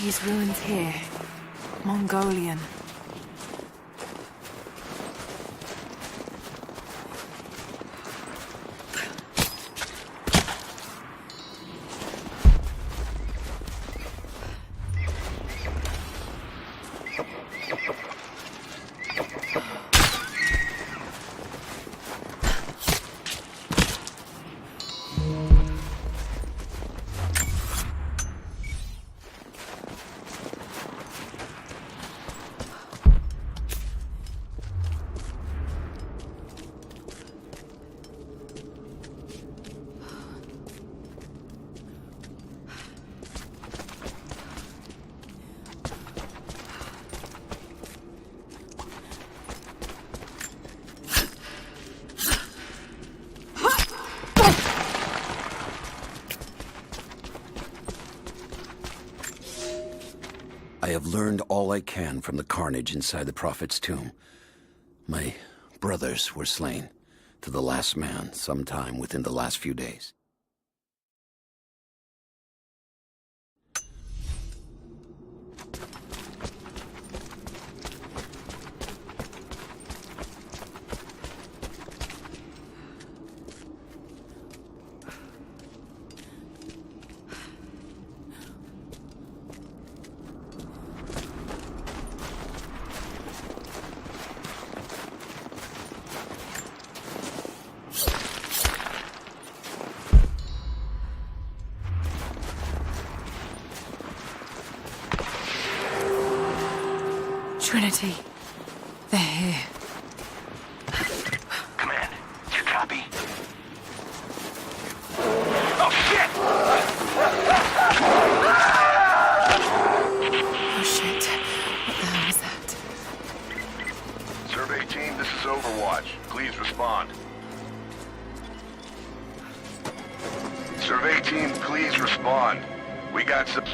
These ruins here. Mongolian. I have learned all I can from the carnage inside the Prophet's tomb. My brothers were slain, to the last man, sometime within the last few days. Trinity. They're here. Command, you copy? Oh, shit! Oh shit. What the hell was that? Survey team, this is Overwatch. Please respond. Survey team, please respond. We got some...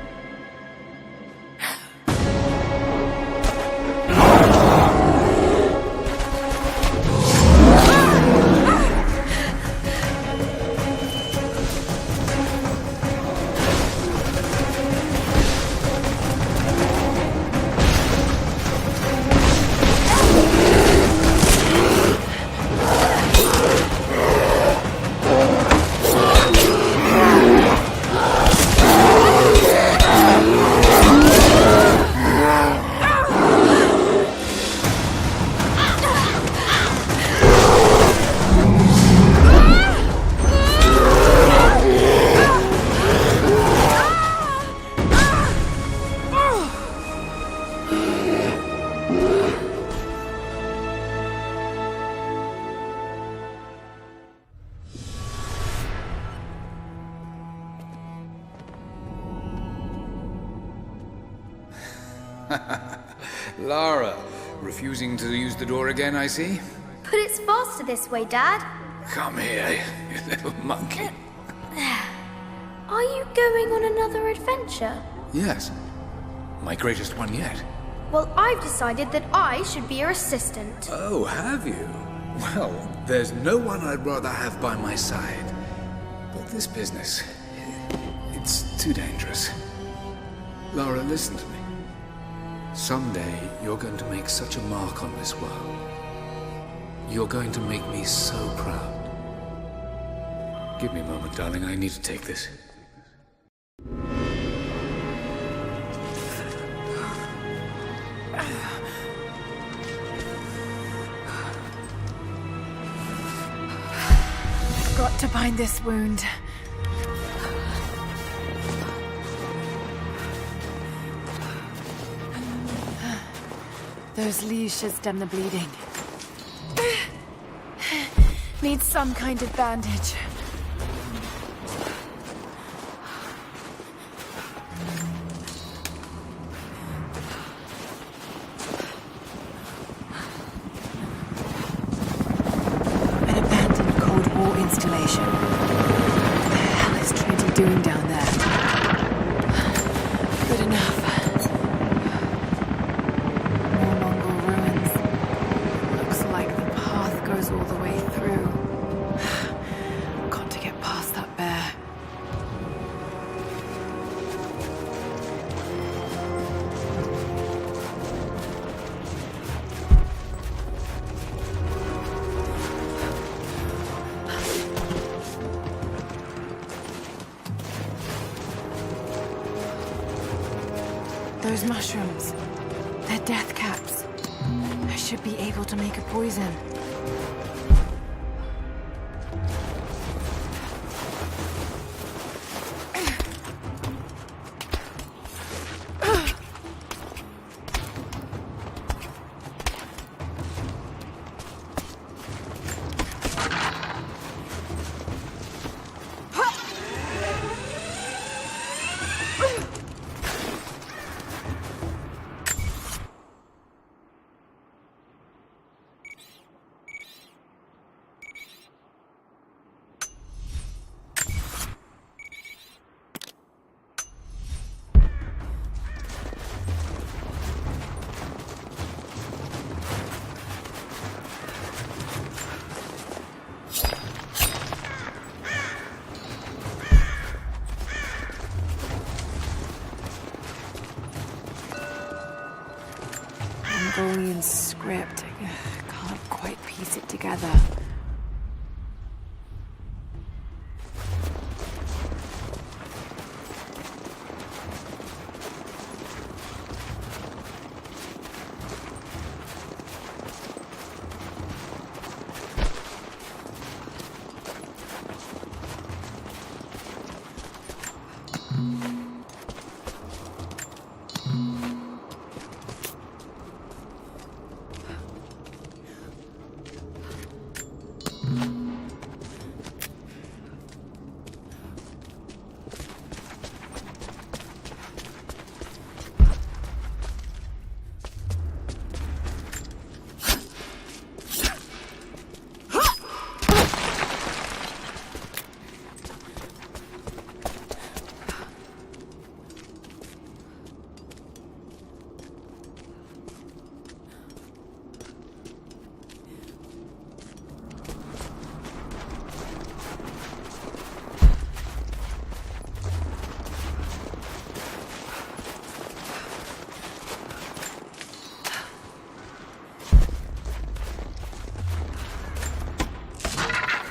Lara, refusing to use the door again, I see? But it's faster this way, Dad. Come here, you little monkey. Are you going on another adventure? Yes, my greatest one yet. Well, I've decided that I should be your assistant. Oh, have you? Well, there's no one I'd rather have by my side. But this business, it's too dangerous. Lara, listen to me. Someday, you're going to make such a mark on this world. You're going to make me so proud. Give me a moment, darling. I need to take this. Got to bind this wound. Those leaves should stem the bleeding. Need some kind of bandage. An abandoned Cold War installation. What the hell is Trinity doing down there? Good enough. More Mongol ruins. Looks like the path goes all the way through. Got to get past that bear. Those mushrooms. They're death caps. I should be able to make a poison. Mongolian script. I can't quite piece it together.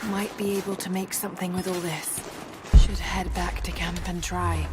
Might be able to make something with all this. Should head back to camp and try.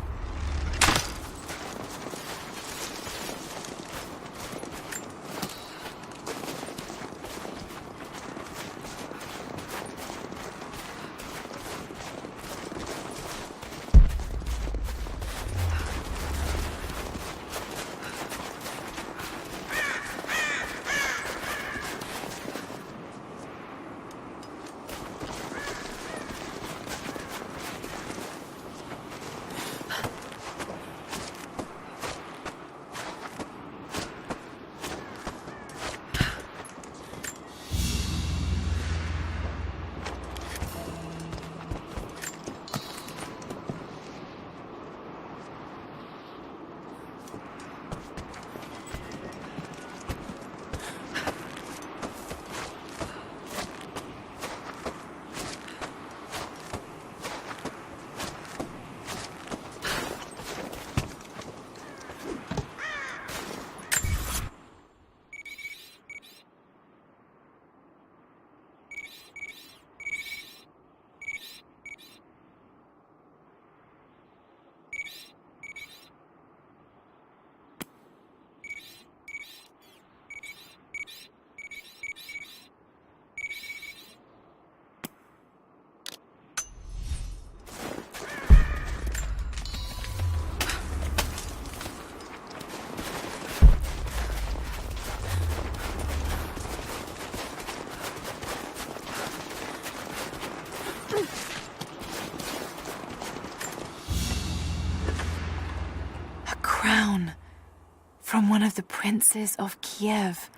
From one of the princes of Kiev.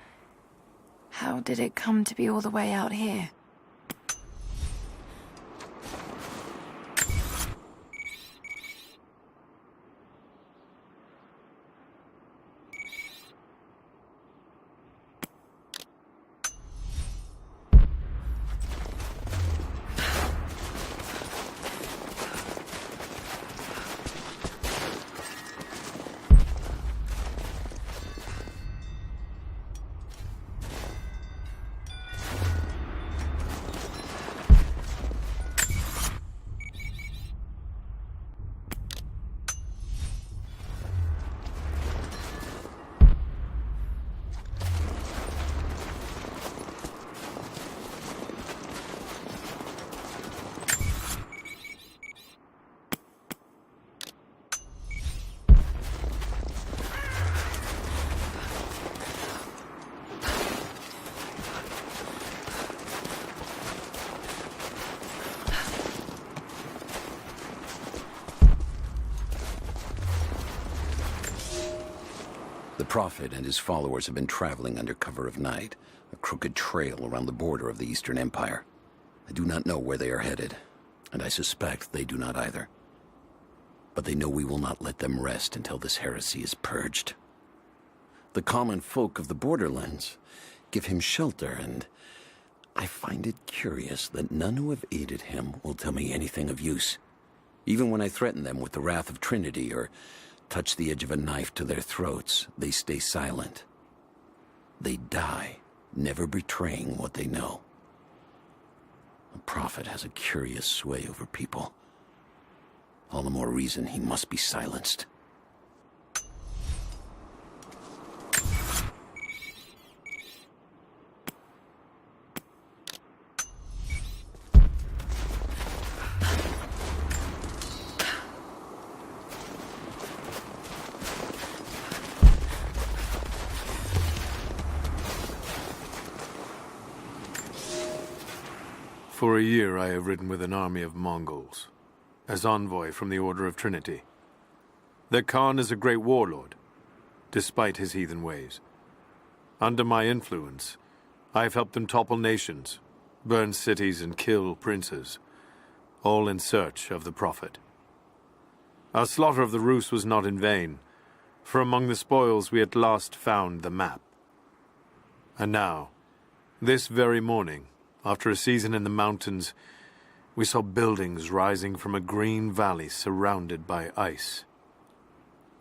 How did it come to be all the way out here? The Prophet and his followers have been traveling under cover of night, a crooked trail around the border of the Eastern Empire. I do not know where they are headed, and I suspect they do not either. But they know we will not let them rest until this heresy is purged. The common folk of the borderlands give him shelter, and I find it curious that none who have aided him will tell me anything of use. Even when I threaten them with the wrath of Trinity or touch the edge of a knife to their throats, they stay silent. They die, never betraying what they know. The Prophet has a curious sway over people. All the more reason he must be silenced. For a year I have ridden with an army of Mongols, as envoy from the Order of Trinity. Their Khan is a great warlord, despite his heathen ways. Under my influence, I have helped them topple nations, burn cities and kill princes, all in search of the Prophet. Our slaughter of the Rus was not in vain, for among the spoils we at last found the map. And now, this very morning, after a season in the mountains, we saw buildings rising from a green valley surrounded by ice.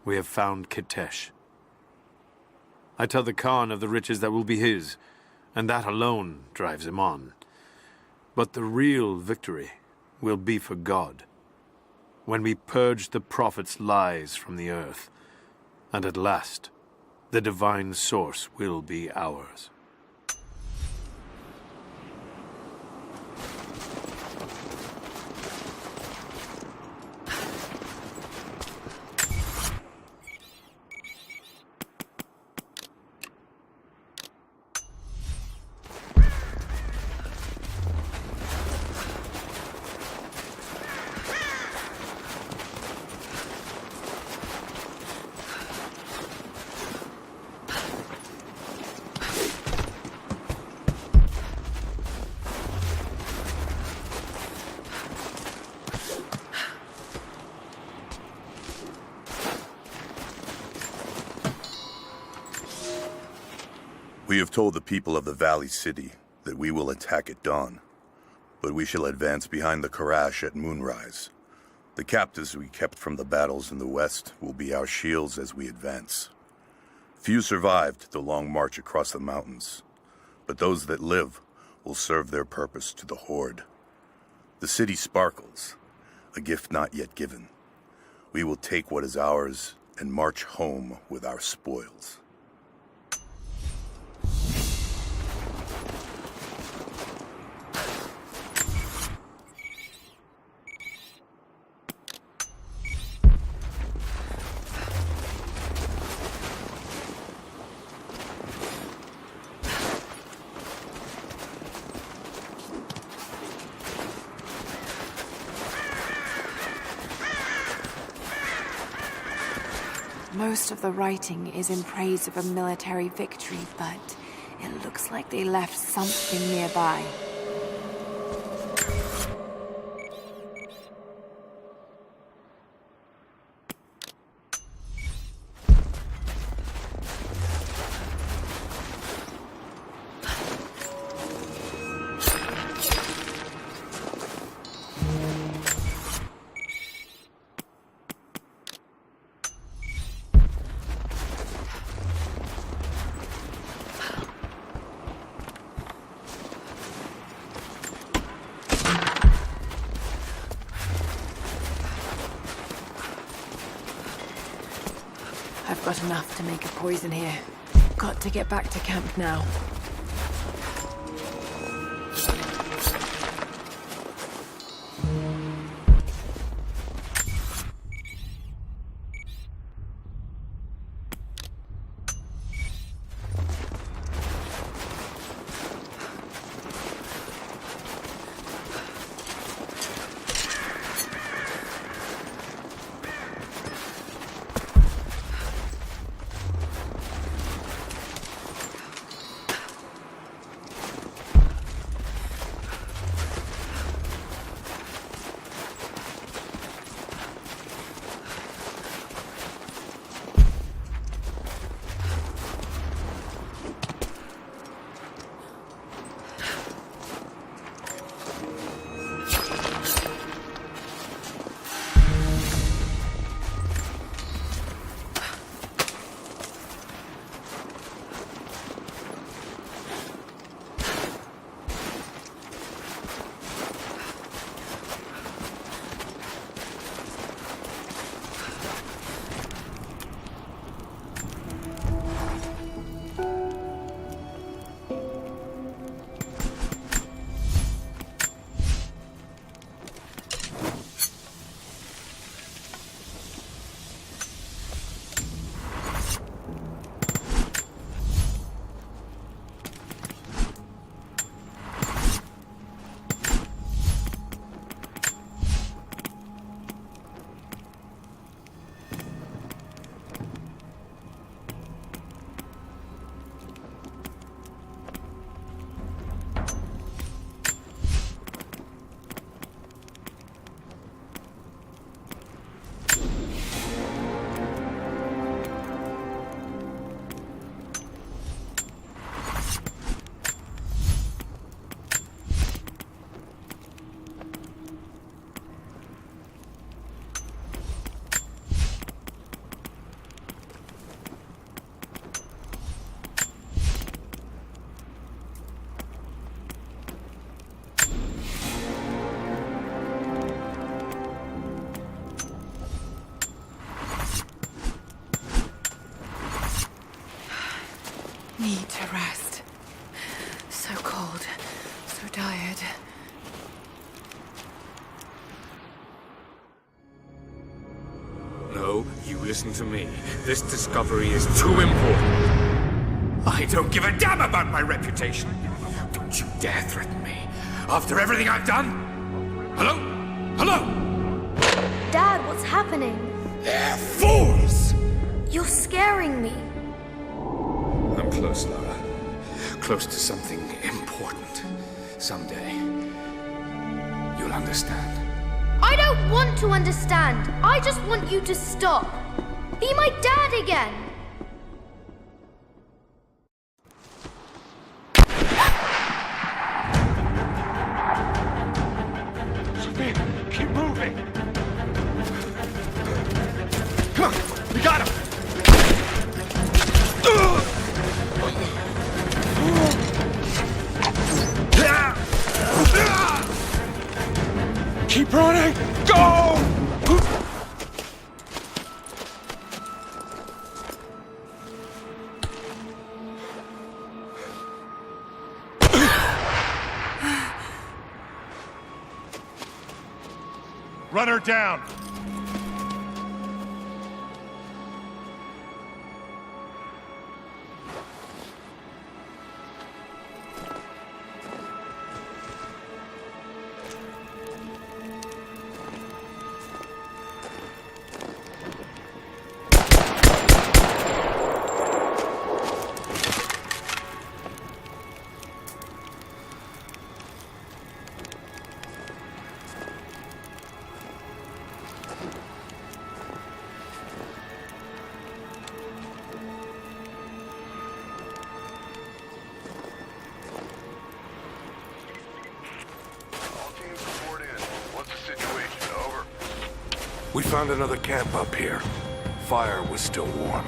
We have found Kitezh. I tell the Khan of the riches that will be his, and that alone drives him on. But the real victory will be for God, when we purge the Prophet's lies from the earth, and at last, the divine source will be ours. We have told the people of the Valley City that we will attack at dawn, but we shall advance behind the Karash at moonrise. The captives we kept from the battles in the west will be our shields as we advance. Few survived the long march across the mountains, but those that live will serve their purpose to the Horde. The city sparkles, a gift not yet given. We will take what is ours and march home with our spoils. Most of the writing is in praise of a military victory, but it looks like they left something nearby. I've got enough to make a poison here. Got to get back to camp now. tired. No, you listen to me. This discovery is too important. I don't give a damn about my reputation. Don't you dare threaten me. After everything I've done? Hello? Hello? Dad, what's happening? They're fools! You're scaring me. I'm close, Lara. Close to something important. Someday, you'll understand. I don't want to understand. I just want you to stop. Be my dad again. Sophia, keep moving. Come on, we got him. Keep running! Go! Run her down! We found another camp up here. Fire was still warm.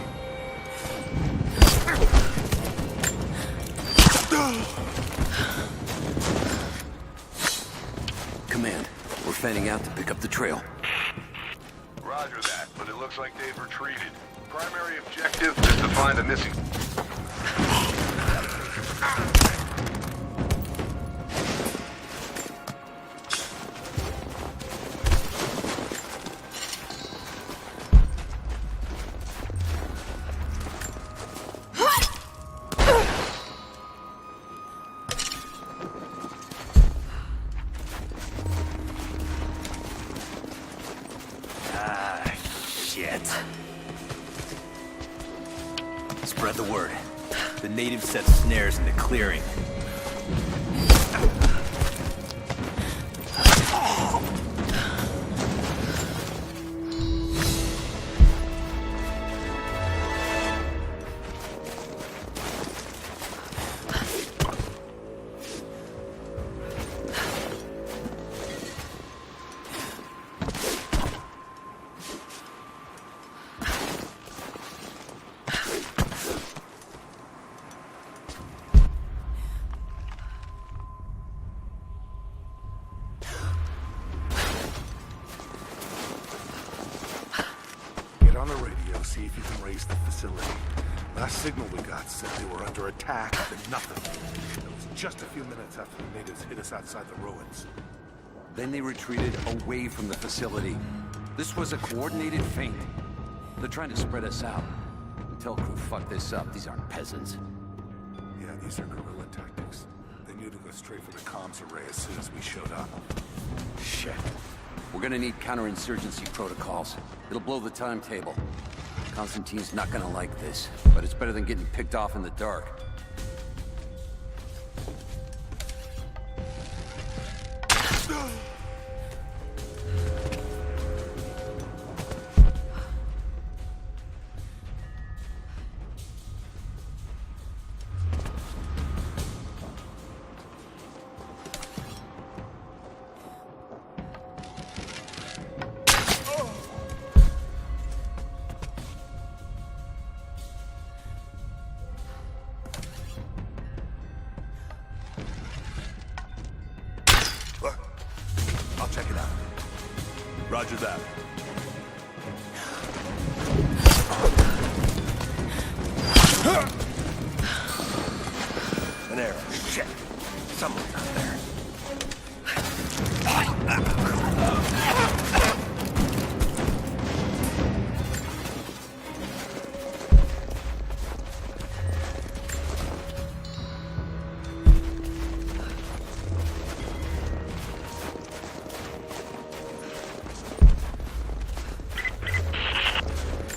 Command, we're fanning out to pick up the trail. Roger that, but it looks like they've retreated. Primary objective is to find a missing... Spread the word. The natives set snares in the clearing. On the radio, see if you can raise the facility. Last signal we got said they were under attack, and nothing. It was just a few minutes after the natives hit us outside the ruins. Then they retreated away from the facility. This was a coordinated feint. They're trying to spread us out. Tell crew, fuck this up. These aren't peasants. Yeah, these are guerrilla tactics. They knew to go straight for the comms array as soon as we showed up. Shit. We're gonna need counterinsurgency protocols. It'll blow the timetable. Constantine's not gonna like this, but it's better than getting picked off in the dark. I'll check it out. Roger that. An arrow. Shit. Someone's out there.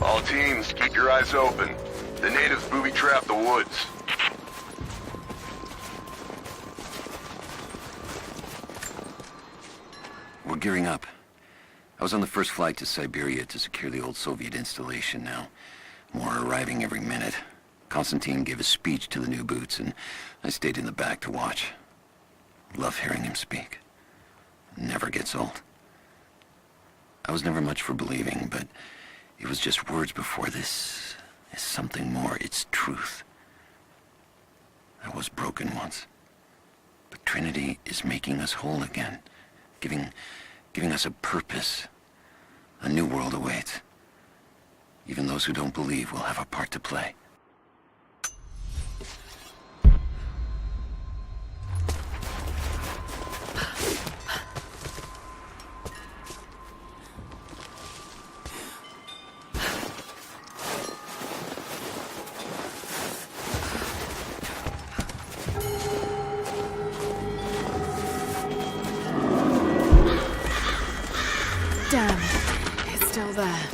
All teams, keep your eyes open. The natives booby-trap the woods. We're gearing up. I was on the first flight to Siberia to secure the old Soviet installation now. More are arriving every minute. Konstantin gave a speech to the new boots, and I stayed in the back to watch. Love hearing him speak. Never gets old. I was never much for believing, but it was just words before. This is something more. It's truth. I was broken once. But Trinity is making us whole again. Giving us a purpose. A new world awaits. Even those who don't believe will have a part to play. Damn, it's still there.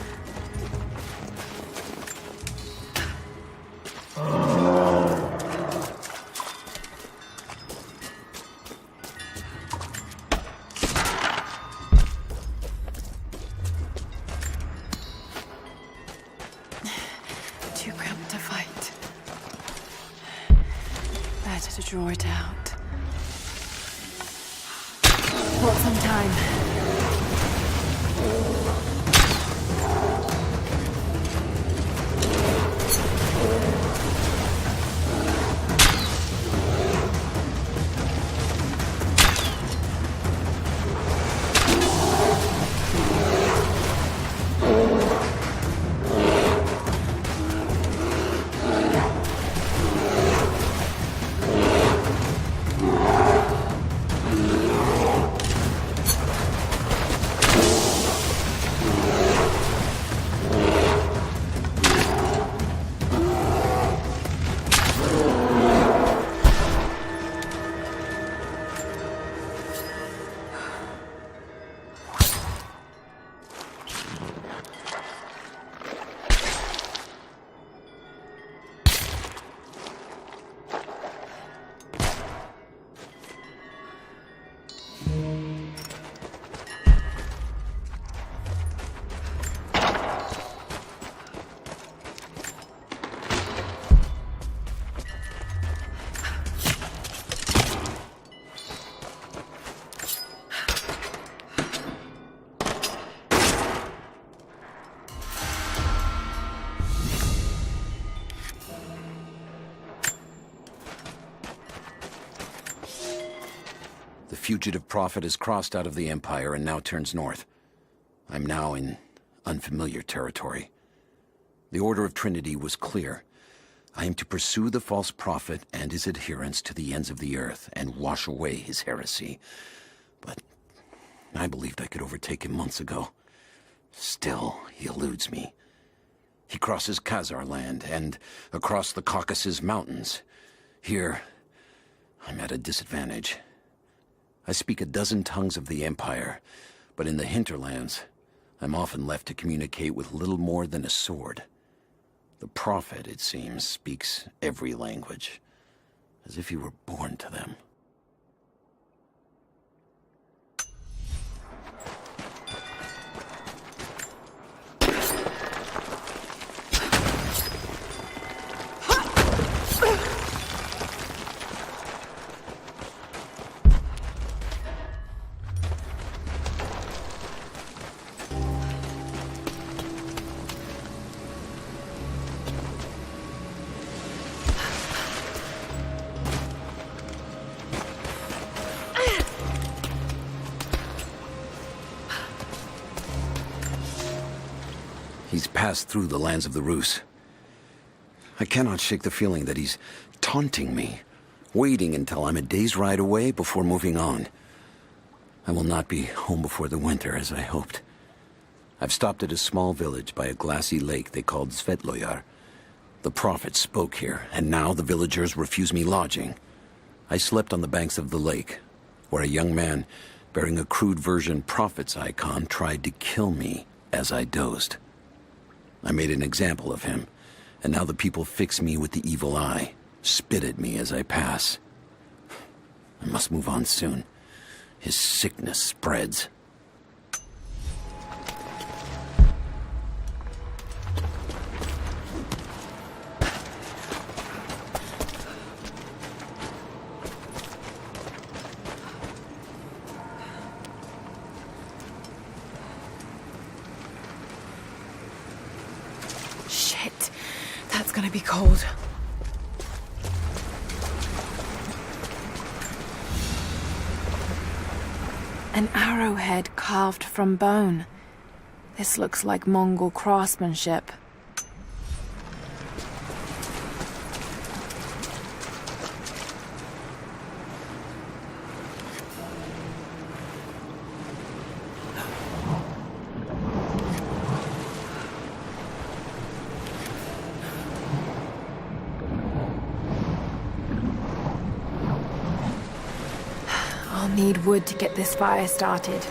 Too cramped to fight. Better to draw it out. Bought some time. The fugitive prophet has crossed out of the Empire and now turns north. I'm now in unfamiliar territory. The Order of Trinity was clear. I am to pursue the false prophet and his adherents to the ends of the earth and wash away his heresy. But I believed I could overtake him months ago. Still, he eludes me. He crosses Khazar land and across the Caucasus Mountains. Here, I'm at a disadvantage. I speak a dozen tongues of the Empire, but in the hinterlands, I'm often left to communicate with little more than a sword. The Prophet, it seems, speaks every language, as if he were born to them. He's passed through the lands of the Rus. I cannot shake the feeling that he's taunting me, waiting until I'm a day's ride away before moving on. I will not be home before the winter, as I hoped. I've stopped at a small village by a glassy lake they called Svetloyar. The prophet spoke here, and now the villagers refuse me lodging. I slept on the banks of the lake, where a young man bearing a crude version prophet's icon tried to kill me as I dozed. I made an example of him, and now the people fix me with the evil eye, spit at me as I pass. I must move on soon. His sickness spreads. Shit. That's gonna be cold. An arrowhead carved from bone. This looks like Mongol craftsmanship. I'll need wood to get this fire started.